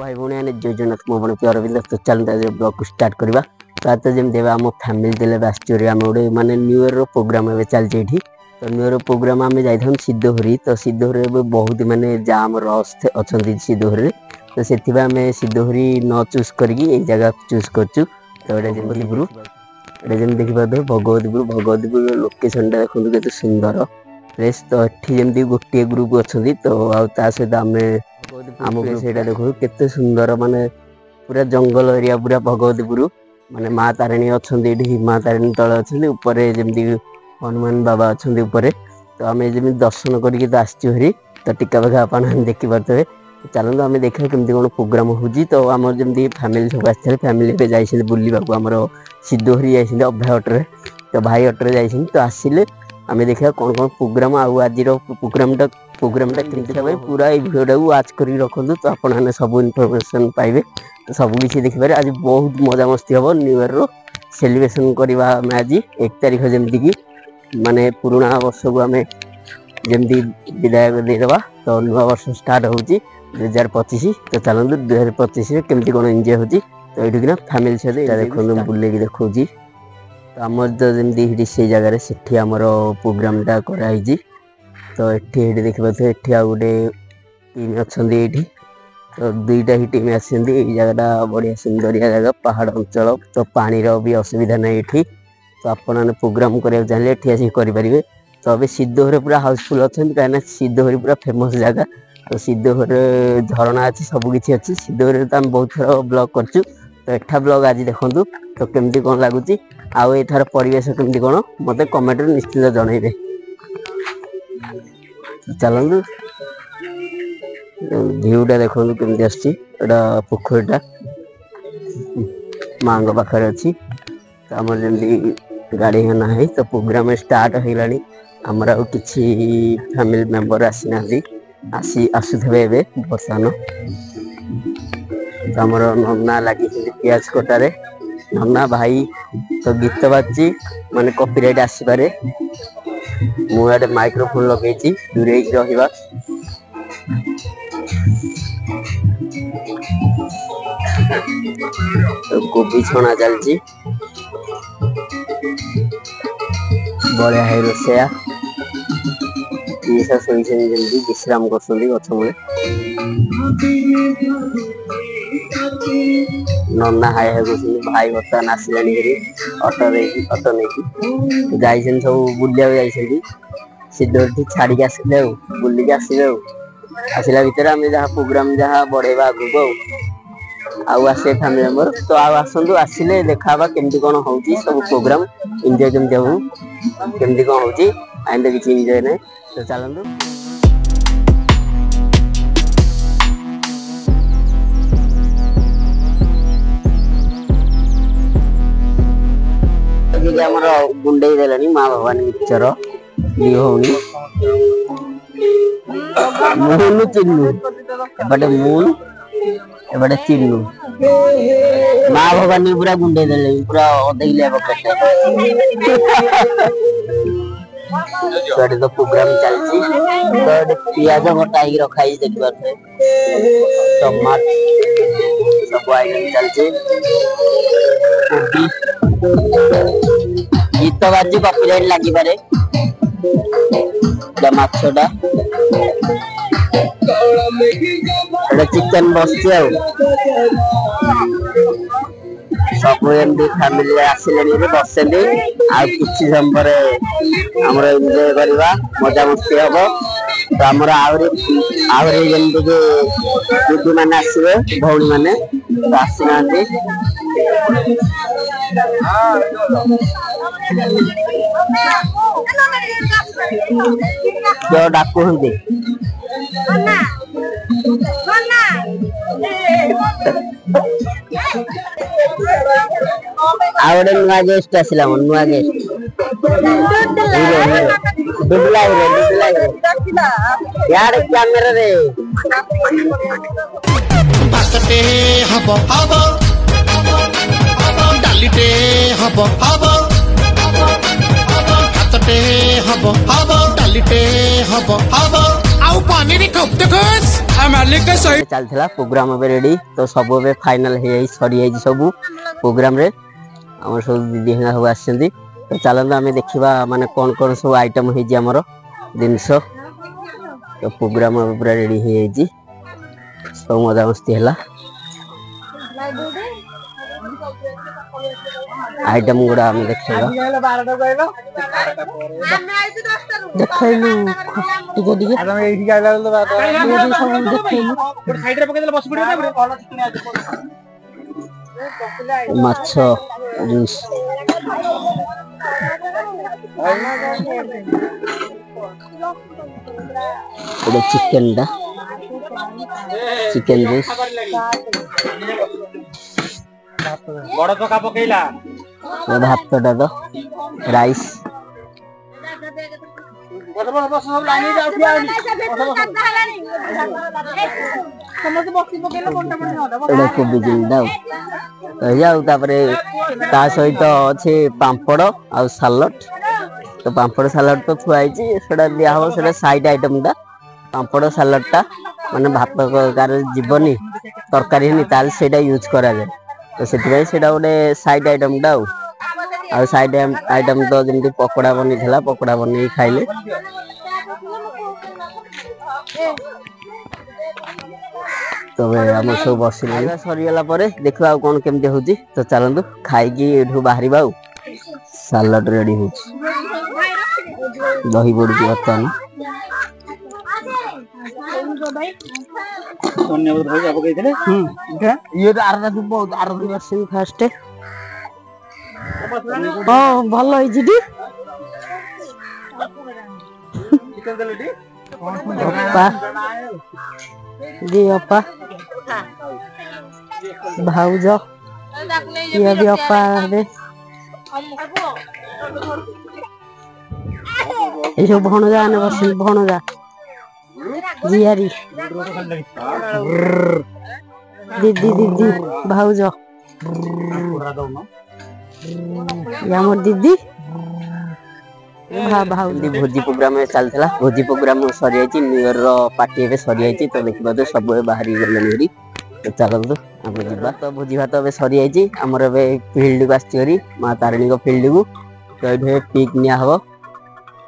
भाई भाई मैंने जय जगन्नाथ मो बण अरविंद तो चलते ब्लॉग को स्टार्ट करवा प्रायतः जमी आम फैमिली आसचुरी आम गोटे मानने न्यू इयर प्रोग्राम चलती तो न्यू इयर प्रोग्राम आम जाइए सिद्धहरी तो सिद्धहरी बहुत मानने जाम रस अच्छा सिद्धहरी तो से आम सिद्धहरी न चूज कर जगह चूज करूँ तो ये जमीपुर ये देखिए भगवतीपुर लोकेशन देखो के सुंदर प्लेस तो ये जमी गोटे ग्रुप अच्छा तो आ सहित आम आम से देखो केते सुंदर माने पूरा जंगल एरिया पूरा भगवतीपुर माने माँ तारिणी अच्छा माँ तारिणी तले अच्छे ऊपर जमी हनुमान बाबा अच्छा ऊपर तो आम जमी दर्शन करके तो आसरी तो टीका पाखा आप देखी पारे चलते आम देखा केमती कौन प्रोग्राम होची तो आम जमी फैमिली सब आसते फैमिली जाइए बुलवाक आम सिद्धहरी जाइए अभय अटोरे तो भाई अटोरे जाइए तो आसिले आम देखा कौन कौन प्रोग्राम आज प्रोग्रामटा केमती पूरा ये भिडियो वाच कर रखु तो आपने सब इनफर्मेशन पाइबे तो सबकि देखिपारे आज बहुत मजा मस्ती हम न्यू इयर सेलिब्रेशन करवा आम आज 1 तारिख जमती कि माने पुराणा वर्ष को आम जमती विदाय देदेवा तो नुआ वर्ष स्टार्ट हो 2025 तो चलते 2025 केमती कौन एंजॉय होती तो ये फैमिली सहित देखो बुले देखा तो आम तो जमी से जगार से आमर प्रोग्रामटा कराई तो ये देखिए ये आ गोटे टीम अच्छा तो दुईटा ही टीम आसी जगह बढ़िया सुंदरिया जगह पहाड़ अंचल तो पानी भी असुविधा ना ये तो आपने प्रोग्राम कराया चाहिए ये आसिक करेंगे तो अभी सिद्धहरी पूरा हाउसफुल अच्छा कहीं सिद्धहरी पूरा फेमस जगह तो सिद्धहरी झरणा अच्छी सबकि अच्छी सिद्धहरी तो आम बहुत थर ब्लॉग करूँ तो एठा ब्लॉग आज देखूँ तो केमती कौन लगुच आउ एठार परिवेश केमती कौन मत कमेंट निश्चित जनइबे चलतु भ्यूटा देखो केमती आसटा पोखरीटा माँ पाखे अच्छी तो आम जमी गाड़ी ना है तो प्रोग्राम स्टार्ट होगा आमर आ कि फैमिली मेंबर आसी ना आसुवे बर्तमान तो आमर नन्ना लगी पियाज कटारे नन्ना भाई तो गीत बाजी माने कॉपीराइट आसपे मुझे माइक्रोफोन लगे दूरे रहा तो कोबी छणा चलती बढ़िया है रोसैया जमी विश्राम कर गछ मूले नन्ना हाय हाय कर भाई बर्तमान आसला अटो नहीं जाइए सब बुलिया जाइए सिद्धहरी छाड़ी आसिले बुलिक आसवे आसला भितर आम जहाँ प्रोग्राम जहाँ बढ़ेवा आगू आसे फैमिली मेंबर तो आसतु आसिले देखा केमती कौन हो सब प्रोग्राम एंजॉय केमती हम केमती कौन हो किसी एंजॉय ना तो चलतु आमर गुंडे देलानी माँ भवानी मिक्सचर दी होनी मुहनु चिन्नु एबटे मून एबटे चिन्नु माँ भवानी पूरा गुंडे देले पूरा अधेले बकेट तो प्रोग्राम चलती तो पियाज कटाई रखाई देखिए टमाटर सब आइटम चलती गीत बाजी कॉपीराइट लगी पारे माछटा चिकेन बस सब एमती फैमिली आसिले बसे आ किसी समय आमर एंजॉय करवा मजा मस्ती हम तो आमर आहरी जमी दीदी मैंने आसवे भौणी मैंने तो आसीना क्यों डाकू गोटे नुआ गेस्ट आसला नुआ गेस्ट यार कैमेरा रे बासटे हब हब डालीटे हब हब हाथटे हब हब डालीटे हब हब आउ पान मेरी कब तक मालिक का सही चलता प्रोग्राम ए रेडी तो सब ए फाइनल हो सरी जाइए सब प्रोग्राम रे आम सब दीदी सब आसछन्ती तो चलते आम देखा माने कौन कौन सब आइटम होमर जिनस तो प्रोग्राम पूरा रेडी हो जाइए सब मजा मस्ती है आइटम गुड़ा आम देखा माछ जूस चिकेन टा चिकेन जूस बड़ चका पकेला भात टा तो राइस कोबी जिंदा ता सहित अच्छे पापड़ आ सालड तो पापड़ सालड तो थुआई दिया हम से साइड आइटम टा पापड़ सालड टा माने भात कार जीवनी तरकारी ताल से यूज करा जाए तो से गोटे साइड आइटम टा आ साइड आइटम तो जमी पकोड़ा बनी पकोड़ा बन खाइले तब आम सब बस सरीगला देखा कौन केमती हो तो चलतु खाई बाहर सालड रेडी हो दही बड़ी बर्तमान फास्ट भल जी अपा भाउज ये भी अपा ये भणजा ने बस भणजा जियारी दीदी दीदी भाउज यामर दीदी भोजी प्रोग्राम चलता भोजी प्रोग्राम सरी जाइए न्यू इयर पार्टी ए सरी जाइए तो देखा तो सब बाहरी गले तो चलतु आम जा तो भोजी भात ए सरी जाइए आमर फिल्ड को आसरी माँ तारिणी फिल्ड को तो ये पिक निहब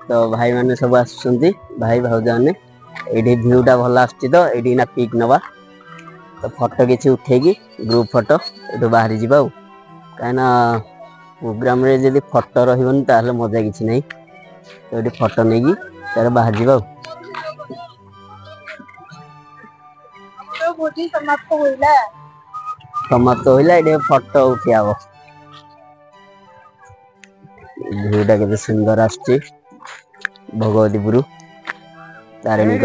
तो भाई मैंने सब आसुँच भाई भाउज मैंने ये भ्यूटा भल आसना पिक नवा तो फोटो किसी उठेगी ग्रुप फोटो ये बाहरी जा कहीं प्रोग्राम रे जदि फोटो रही ताले मजा किसी ना तो ये फोटो नहीं तार बाहर जा समाप्त होइला ये फोटो उठा भ्यूटा के सुंदर आसुची भगवतीपुर तारिणी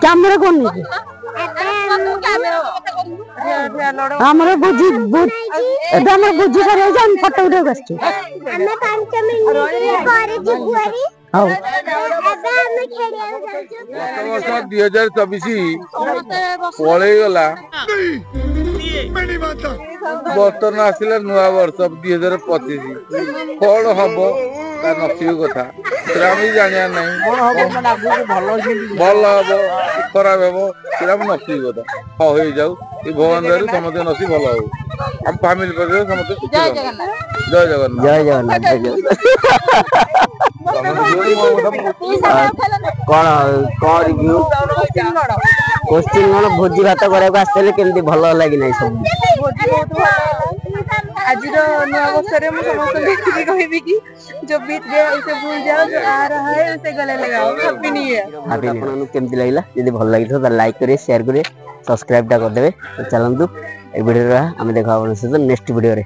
कैमरा कौन हमारे बुझी हमारे बुझी कर फोटो उठा गस्ती हमें 5 मिनिट करे जिगुआरी हां वर्ष 2024 पळे गला बर्तन आसिला नुआ वर्ष 2025 कौन हम नसीब कथा जानिया नहीं भल हम खराब हम नसीब कथा हो जाऊ ये भगवान दयालु समस्त नसीब भल हो हम फैमिली पर समस्त जय जगन्नाथ जय जगन्नाथ जय जगन्नाथ जय जगन्नाथ कौन रिव्यू क्वेश्चन कौन भोजी भात करने आसते केमती भल लगे ना सब आज नया वर्ष समस्त कहबी कि जो बीत गया उसे भूल जाओ जो आ रहा है उसे गले लगाओ हैप्पी न्यू ईयर केमती लगला यदि भल लगी तो लाइक करें शेयर करें सब्सक्राइब टा करदे तो चलतु ए वीडियो आम देखा नेक्स्ट वीडियो रे।